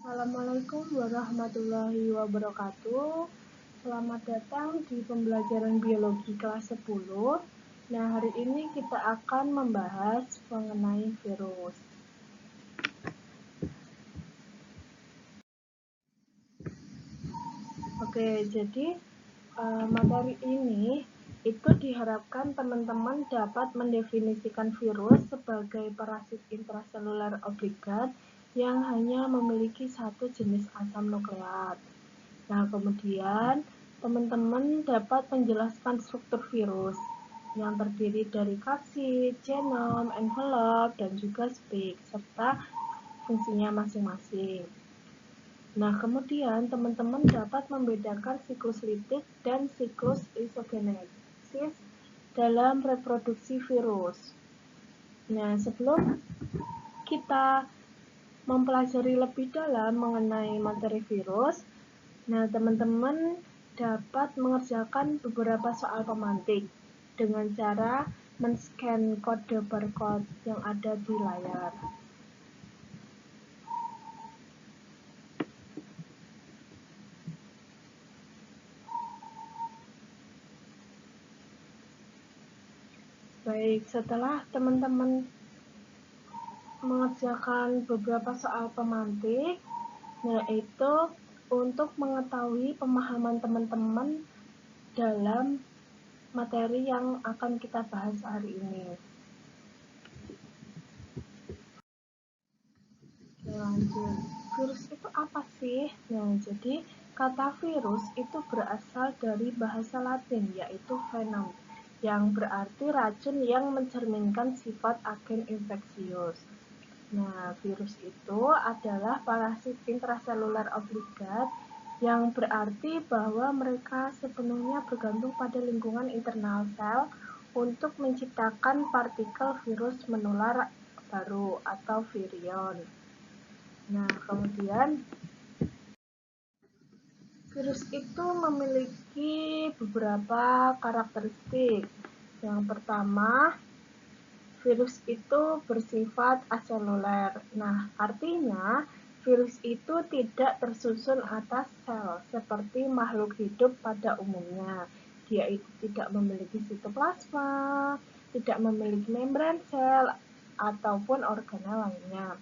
Assalamualaikum warahmatullahi wabarakatuh. Selamat datang di pembelajaran biologi kelas 10. Nah, hari ini kita akan membahas mengenai virus. Oke, jadi materi ini itu diharapkan teman-teman dapat mendefinisikan virus sebagai parasit intraseluler obligat yang hanya memiliki satu jenis asam nukleat. Nah, kemudian teman-teman dapat menjelaskan struktur virus yang terdiri dari kapsid, genom, envelope, dan juga spike, serta fungsinya masing-masing. Nah, kemudian teman-teman dapat membedakan siklus litik dan siklus isogenesis dalam reproduksi virus. Nah, sebelum kita mempelajari lebih dalam mengenai materi virus, nah teman-teman dapat mengerjakan beberapa soal pemantik dengan cara men-scan kode barcode yang ada di layar. Baik, setelah teman-teman mengerjakan beberapa soal pemantik, yaitu untuk mengetahui pemahaman teman-teman dalam materi yang akan kita bahas hari ini. Lanjut, virus itu apa sih? Nah, jadi kata virus itu berasal dari bahasa Latin, yaitu venum, yang berarti racun yang mencerminkan sifat agen infeksius. Nah, virus itu adalah parasit intraseluler obligat yang berarti bahwa mereka sepenuhnya bergantung pada lingkungan internal sel untuk menciptakan partikel virus menular baru atau virion. Nah, kemudian virus itu memiliki beberapa karakteristik. Yang pertama, virus itu bersifat aseluler. Nah, artinya virus itu tidak tersusun atas sel seperti makhluk hidup pada umumnya. Dia itu tidak memiliki sitoplasma, tidak memiliki membran sel, ataupun organel lainnya.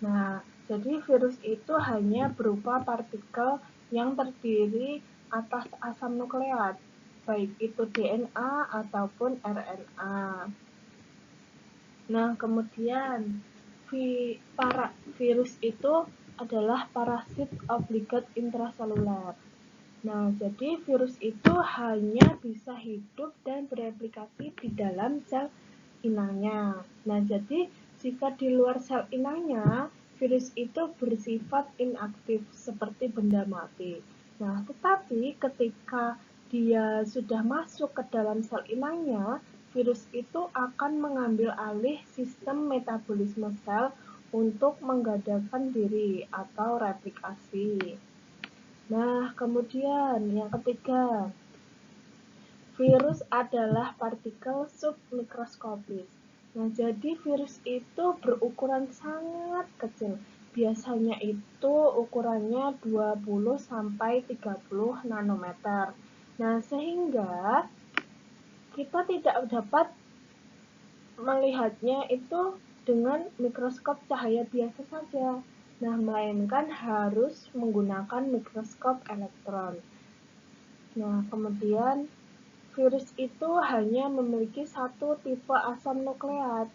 Nah, jadi virus itu hanya berupa partikel yang terdiri atas asam nukleat, baik itu DNA ataupun RNA. Nah, kemudian virus itu adalah parasit obligat intraseluler. Nah, jadi virus itu hanya bisa hidup dan bereplikasi di dalam sel inangnya. Nah, jadi jika di luar sel inangnya, virus itu bersifat inaktif seperti benda mati. Nah, tetapi ketika dia sudah masuk ke dalam sel inangnya, virus itu akan mengambil alih sistem metabolisme sel untuk menggadangkan diri atau replikasi. Nah, kemudian yang ketiga, virus adalah partikel submikroskopis. Nah, jadi virus itu berukuran sangat kecil. Biasanya itu ukurannya 20 sampai 30 nanometer. Nah, sehingga kita tidak dapat melihatnya itu dengan mikroskop cahaya biasa saja. Nah, melainkan harus menggunakan mikroskop elektron. Nah, kemudian virus itu hanya memiliki satu tipe asam nukleat,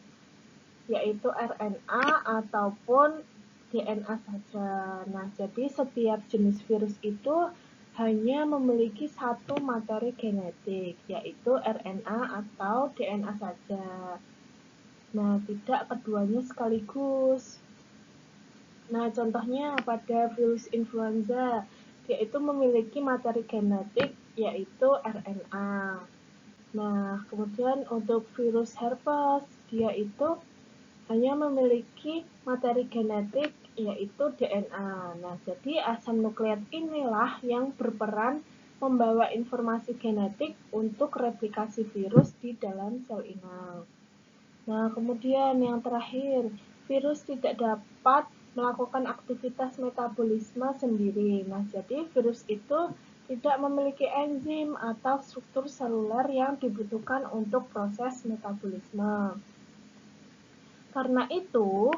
yaitu RNA ataupun DNA saja. Nah, jadi setiap jenis virus itu hanya memiliki satu materi genetik, yaitu RNA atau DNA saja. Nah, tidak keduanya sekaligus. Nah, contohnya pada virus influenza, yaitu memiliki materi genetik, yaitu RNA. Nah, kemudian untuk virus herpes, dia itu hanya memiliki materi genetik, yaitu DNA. Nah, jadi asam nukleat inilah yang berperan membawa informasi genetik untuk replikasi virus di dalam sel inang. Nah, kemudian yang terakhir, virus tidak dapat melakukan aktivitas metabolisme sendiri. Nah, jadi virus itu tidak memiliki enzim atau struktur seluler yang dibutuhkan untuk proses metabolisme. Karena itu,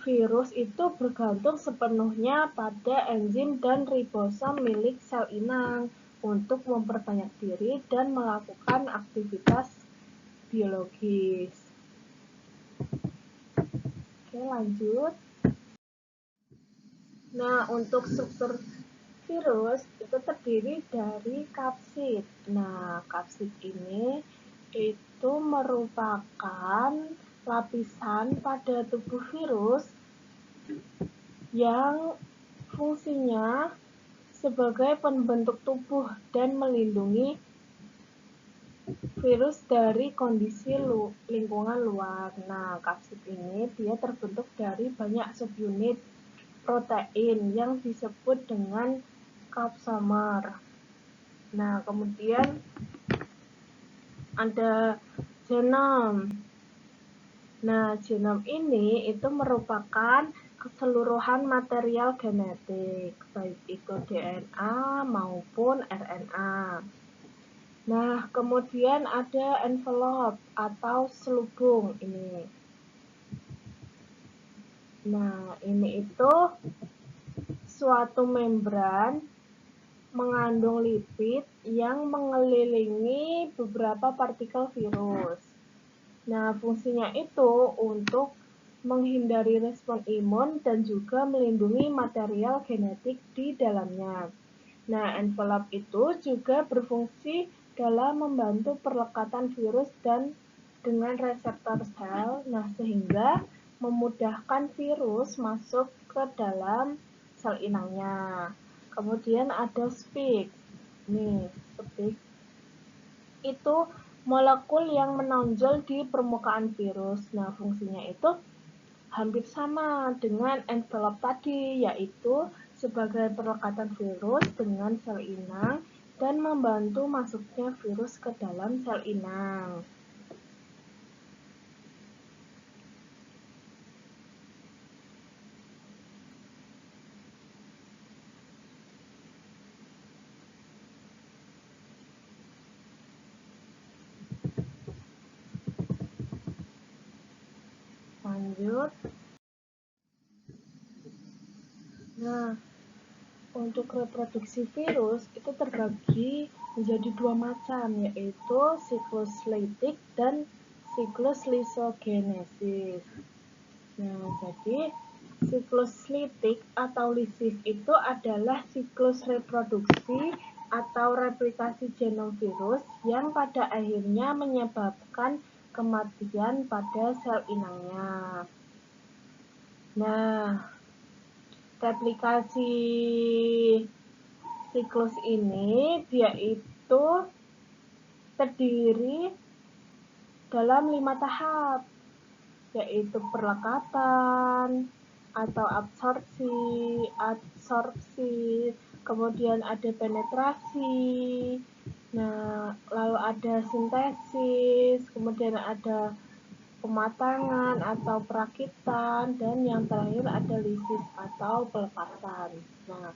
virus itu bergantung sepenuhnya pada enzim dan ribosom milik sel inang untuk memperbanyak diri dan melakukan aktivitas biologis. Oke, lanjut. Nah, untuk struktur virus itu terdiri dari kapsid. Nah, kapsid ini itu merupakan lapisan pada tubuh virus yang fungsinya sebagai pembentuk tubuh dan melindungi virus dari kondisi lingkungan luar. Nah, kapsid ini dia terbentuk dari banyak subunit protein yang disebut dengan kapsomer. Nah, kemudian ada genom. Nah, genom ini itu merupakan keseluruhan material genetik, baik itu DNA maupun RNA. Nah, kemudian ada envelope atau selubung ini. Nah, ini itu suatu membran mengandung lipid yang mengelilingi beberapa partikel virus. Nah, fungsinya itu untuk menghindari respon imun dan juga melindungi material genetik di dalamnya. Nah, envelope itu juga berfungsi dalam membantu perlekatan virus dan dengan reseptor sel, nah sehingga memudahkan virus masuk ke dalam sel inangnya. Kemudian ada spike. Nih, spike itu molekul yang menonjol di permukaan virus. Nah, fungsinya itu hampir sama dengan envelope tadi, yaitu sebagai perlekatan virus dengan sel inang dan membantu masuknya virus ke dalam sel inang. Lanjut. Nah, untuk reproduksi virus itu terbagi menjadi dua macam, yaitu siklus lytik dan siklus lysogenesis. Nah, jadi siklus lytik atau lysis itu adalah siklus reproduksi atau replikasi genom virus yang pada akhirnya menyebabkan kematian pada sel inangnya. Nah, replikasi siklus ini dia itu terdiri dalam 5 tahap, yaitu perlekatan atau absorpsi, kemudian ada penetrasi, nah lalu ada sintesis, kemudian ada pematangan atau perakitan, dan yang terakhir ada lisis atau pelepasan. Nah,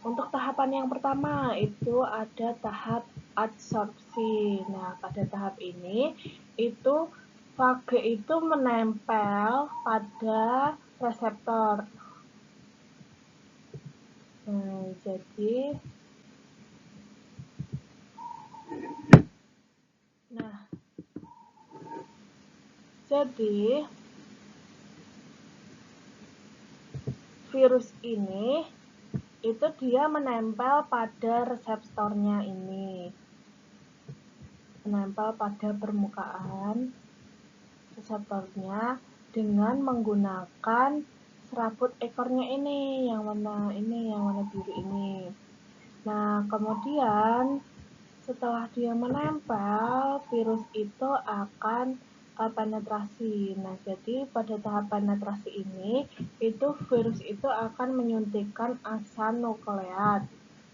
untuk tahapan yang pertama itu ada tahap adsorpsi. Nah, pada tahap ini itu fage itu menempel pada reseptor. Nah, jadi virus ini itu dia menempel pada reseptornya ini, menempel pada permukaan reseptornya dengan menggunakan serabut ekornya ini, yang warna biru ini. Nah, kemudian setelah dia menempel, virus itu akan penetrasi. Nah, jadi pada tahap penetrasi ini, itu virus itu akan menyuntikkan asam nukleat,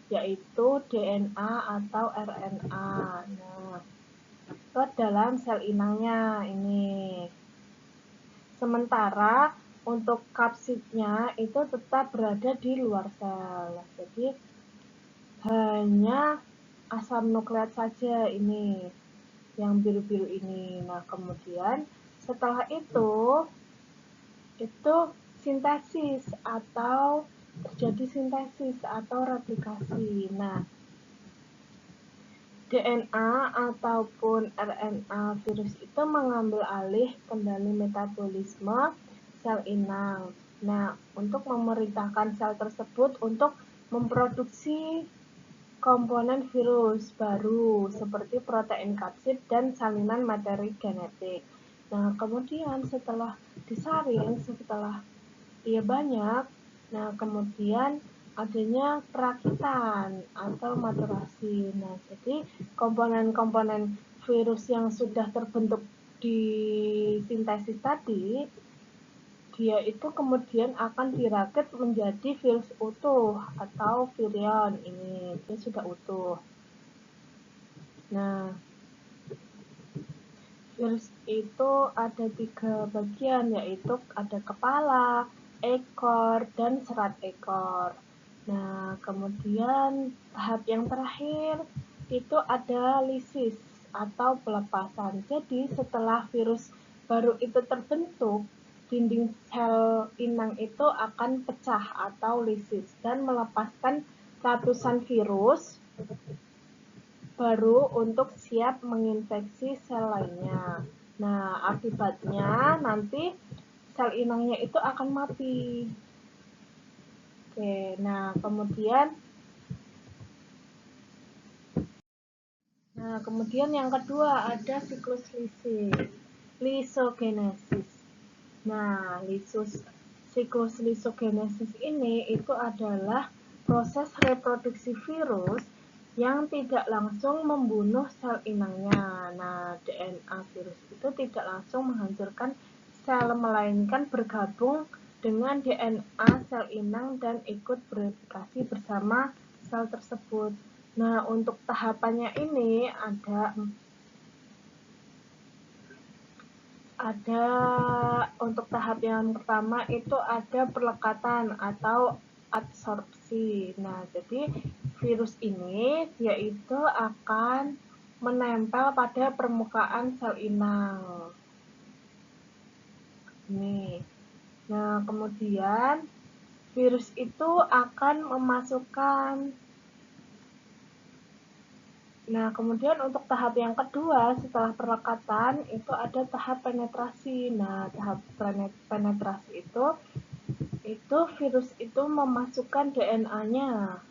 yaitu DNA atau RNA. Nah, ke dalam sel inangnya ini. Sementara untuk kapsidnya itu tetap berada di luar sel. Jadi hanya asam nukleat saja ini yang biru-biru ini. Nah, kemudian setelah itu sintesis atau terjadi sintesis atau replikasi. Nah, DNA ataupun RNA virus itu mengambil alih kendali metabolisme sel inang. Nah, untuk memerintahkan sel tersebut untuk memproduksi komponen virus baru seperti protein kapsid dan salinan materi genetik. Nah, kemudian setelah disaring, setelah ia banyak, nah kemudian adanya perakitan atau maturasi. Nah, jadi komponen-komponen virus yang sudah terbentuk di sintesis tadi, dia itu kemudian akan dirakit menjadi virus utuh atau virion. Ini dia sudah utuh. Nah, virus itu ada 3 bagian, yaitu ada kepala, ekor, dan serat ekor. Nah, kemudian tahap yang terakhir itu ada lisis atau pelepasan. Jadi setelah virus baru itu terbentuk, dinding sel inang itu akan pecah atau lisis dan melepaskan ratusan virus baru untuk siap menginfeksi sel lainnya. Nah, akibatnya nanti sel inangnya itu akan mati. Oke, nah kemudian yang kedua ada siklus lisogenesis. Nah, siklus lisogenesis ini itu adalah proses reproduksi virus yang tidak langsung membunuh sel inangnya. Nah, DNA virus itu tidak langsung menghancurkan sel, melainkan bergabung dengan DNA sel inang dan ikut bereplikasi bersama sel tersebut. Nah, untuk tahapannya ini ada untuk tahap yang pertama itu ada perlekatan atau adsorpsi. Nah, jadi virus ini dia itu akan menempel pada permukaan sel inang. Nih. Nah, kemudian virus itu akan memasukkan. Nah, kemudian untuk tahap yang kedua setelah perlekatan itu ada tahap penetrasi. Nah, tahap penetrasi itu virus itu memasukkan DNA-nya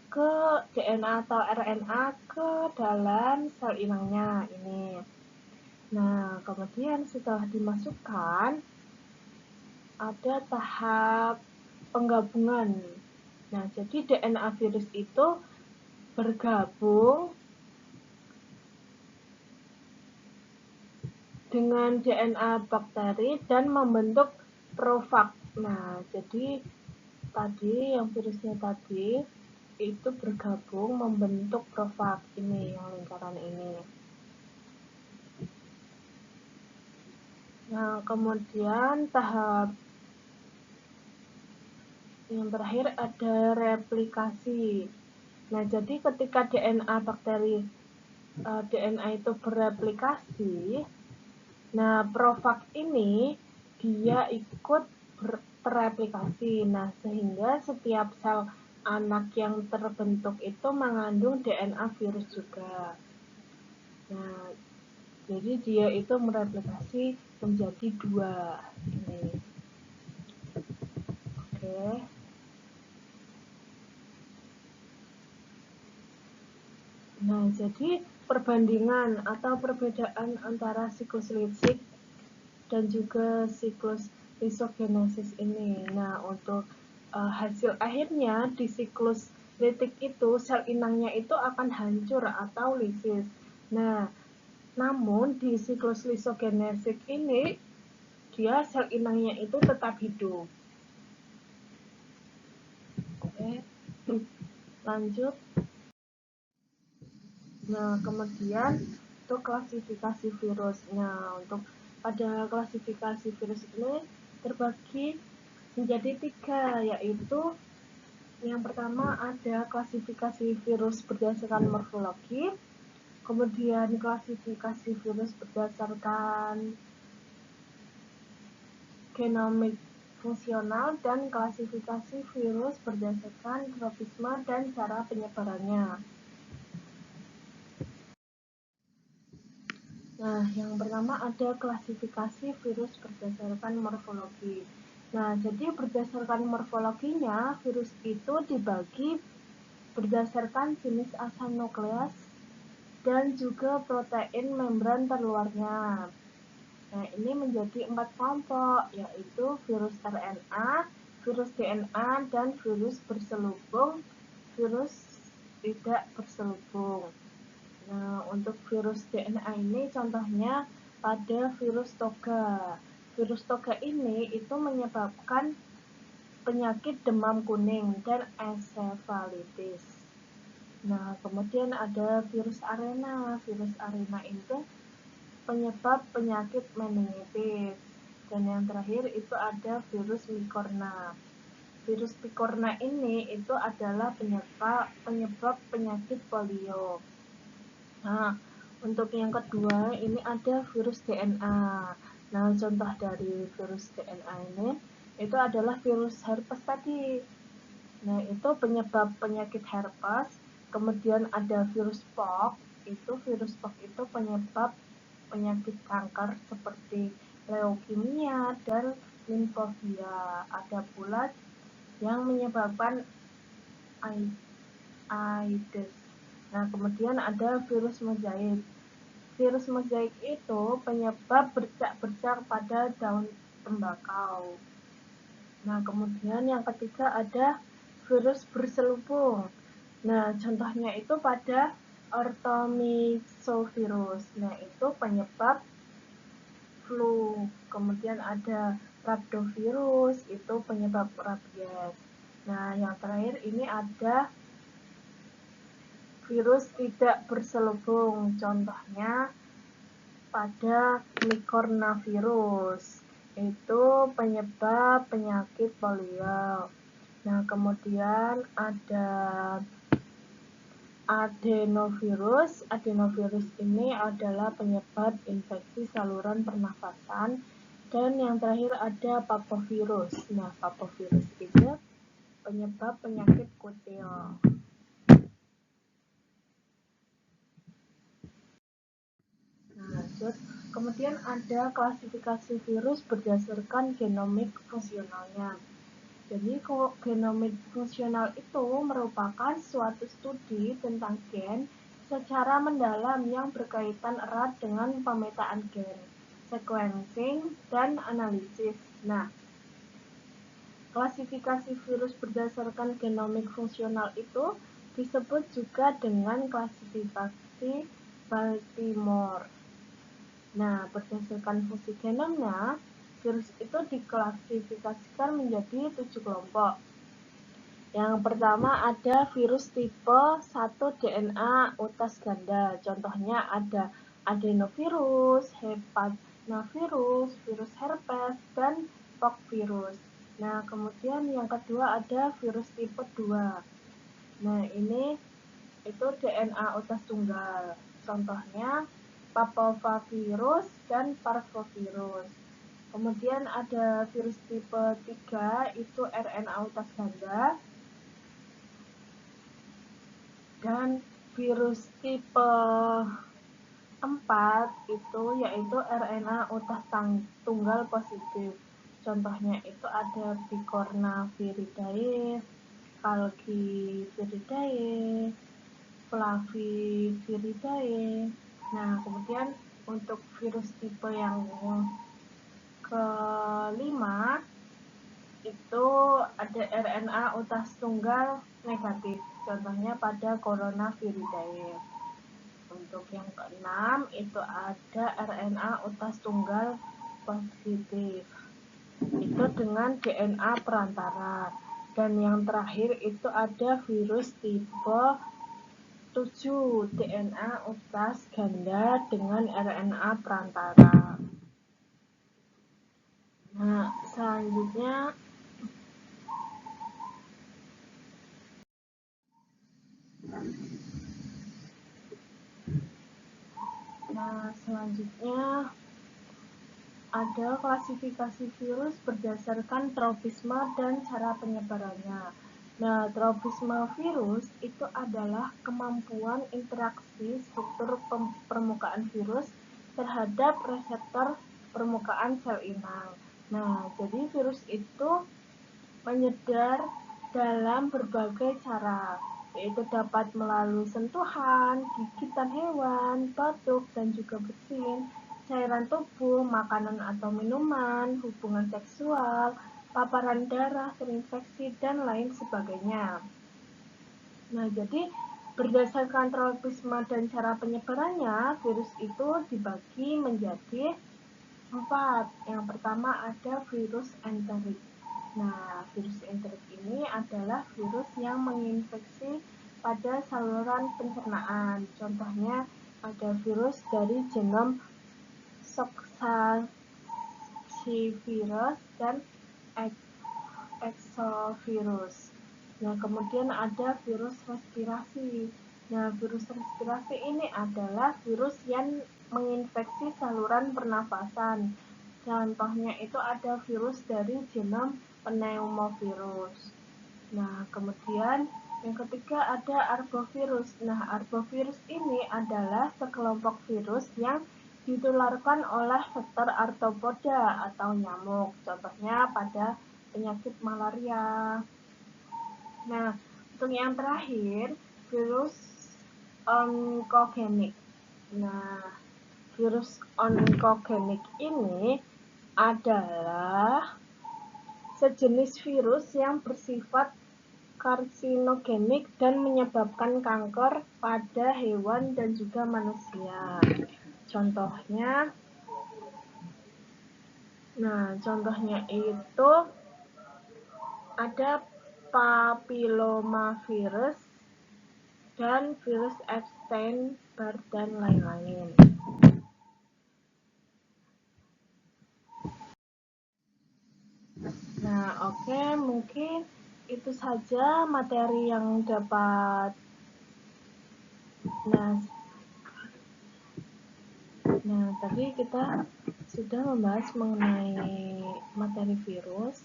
ke DNA atau RNA ke dalam sel inangnya ini. Nah, kemudian setelah dimasukkan ada tahap penggabungan. Nah, jadi DNA virus itu bergabung dengan DNA bakteri dan membentuk profag. Nah, jadi tadi yang virusnya tadi itu bergabung membentuk profag ini, yang lingkaran ini. Nah, kemudian tahap yang terakhir ada replikasi. Nah, jadi ketika DNA itu bereplikasi, nah profag ini dia ikut tereplikasi. Nah, sehingga setiap sel anak yang terbentuk itu mengandung DNA virus juga. Nah, jadi dia itu mereplikasi menjadi 2 ini. Oke. Nah, jadi perbandingan atau perbedaan antara siklus litik dan juga siklus lisogenesis ini. Nah, untuk hasil akhirnya di siklus litik itu sel inangnya itu akan hancur atau lisis. Nah, namun di siklus lisogenesis ini dia sel inangnya itu tetap hidup. Oke. Lanjut. Nah, kemudian untuk klasifikasi virus. Nah, untuk pada klasifikasi virus ini terbagi menjadi 3, yaitu yang pertama ada klasifikasi virus berdasarkan morfologi, kemudian klasifikasi virus berdasarkan genomik fungsional, dan klasifikasi virus berdasarkan tropisme dan cara penyebarannya. Nah, yang pertama ada klasifikasi virus berdasarkan morfologi. Nah, jadi berdasarkan morfologinya, virus itu dibagi berdasarkan jenis asam nukleus dan juga protein membran terluarnya. Nah, ini menjadi 4 kelompok, yaitu virus RNA, virus DNA, dan virus berselubung, virus tidak berselubung. Nah, untuk virus DNA ini contohnya pada virus toga. Virus toga ini itu menyebabkan penyakit demam kuning dan encephalitis. Nah, kemudian ada virus arena. Virus arena itu penyebab penyakit meningitis. Dan yang terakhir itu ada virus Picorna. Virus Picorna ini itu adalah penyebab penyakit polio. Nah, untuk yang kedua ini ada virus DNA. Nah, contoh dari virus DNA ini itu adalah virus herpes tadi. Nah, itu penyebab penyakit herpes. Kemudian ada virus Pox. Virus Pox itu penyebab penyakit kanker seperti leukemia dan limfofia. Ada pula yang menyebabkan AIDS. Nah, kemudian ada virus mozaik. Virus mozaik itu penyebab bercak-bercak pada daun tembakau. Nah, kemudian yang ketiga ada virus berselubung. Nah, contohnya itu pada orthomyxovirus. Nah, itu penyebab flu. Kemudian ada rhabdovirus, itu penyebab rabies. Nah, yang terakhir ini ada virus tidak berselubung. Contohnya pada mycorrhizavirus. Itu penyebab penyakit polio. Nah, kemudian ada adenovirus. Adenovirus ini adalah penyebab infeksi saluran pernafasan. Dan yang terakhir ada papavirus. Nah, papavirus itu penyebab penyakit kutil. Nah, lanjut. Kemudian ada klasifikasi virus berdasarkan genomik fungsionalnya. Jadi, genomik fungsional itu merupakan suatu studi tentang gen secara mendalam yang berkaitan erat dengan pemetaan gen, sequencing, dan analisis. Nah, klasifikasi virus berdasarkan genomik fungsional itu disebut juga dengan klasifikasi Baltimore. Nah, berdasarkan fungsi genomnya, virus itu diklasifikasikan menjadi 7 kelompok. Yang pertama ada virus tipe 1 DNA utas ganda. Contohnya ada adenovirus, hepatinavirus, virus herpes, dan poxvirus. Nah, kemudian yang kedua ada virus tipe 2. Nah, ini itu DNA utas tunggal. Contohnya papavirus dan parvovirus. Kemudian ada virus tipe 3 itu RNA utas ganda. Dan virus tipe 4 itu yaitu RNA utas tunggal positif. Contohnya itu ada Picorna viridae, Calgiviridae, Flaviviridae. Nah, kemudian untuk virus tipe yang kelima itu ada RNA utas tunggal negatif. Contohnya pada Coronaviridae. Untuk yang keenam itu ada RNA utas tunggal positif. Itu dengan DNA perantara. Dan yang terakhir itu ada virus tipe 7 DNA utas ganda dengan RNA perantara. Nah, selanjutnya ada klasifikasi virus berdasarkan tropisme dan cara penyebarannya. Nah, tropisme virus itu adalah kemampuan interaksi struktur permukaan virus terhadap reseptor permukaan sel inang. Nah, jadi virus itu menyebar dalam berbagai cara, yaitu dapat melalui sentuhan, gigitan hewan, batuk, dan juga bersin, cairan tubuh, makanan atau minuman, hubungan seksual, paparan darah, terinfeksi, dan lain sebagainya. Nah, jadi berdasarkan tropisme dan cara penyebarannya, virus itu dibagi menjadi 4. Yang pertama ada virus enterik. Nah, virus enterik ini adalah virus yang menginfeksi pada saluran pencernaan. Contohnya ada virus dari genom Coxsacievirus dan Exovirus. Nah, kemudian ada virus respirasi. Nah, virus respirasi ini adalah virus yang menginfeksi saluran pernafasan. Contohnya itu ada virus dari genom pneumovirus. Nah, kemudian yang ketiga ada arbovirus. Nah, arbovirus ini adalah sekelompok virus yang ditularkan oleh vektor arthropoda atau nyamuk. Contohnya pada penyakit malaria. Nah, untuk yang terakhir, virus oncogenik. Nah, virus oncogenik ini adalah sejenis virus yang bersifat karsinogenik dan menyebabkan kanker pada hewan dan juga manusia. Contohnya itu ada papillomavirus dan virus Epstein-Barr dan lain-lain. Nah, oke, mungkin itu saja materi yang dapat. Nah, tadi kita sudah membahas mengenai materi virus.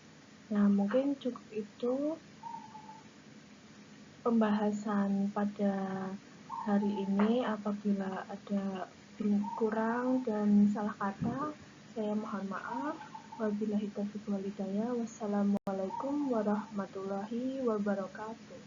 Nah, mungkin cukup itu pembahasan pada hari ini. Apabila ada kurang dan salah kata, saya mohon maaf. Wabillahi taufiq wal hidayah. Wassalamualaikum warahmatullahi wabarakatuh.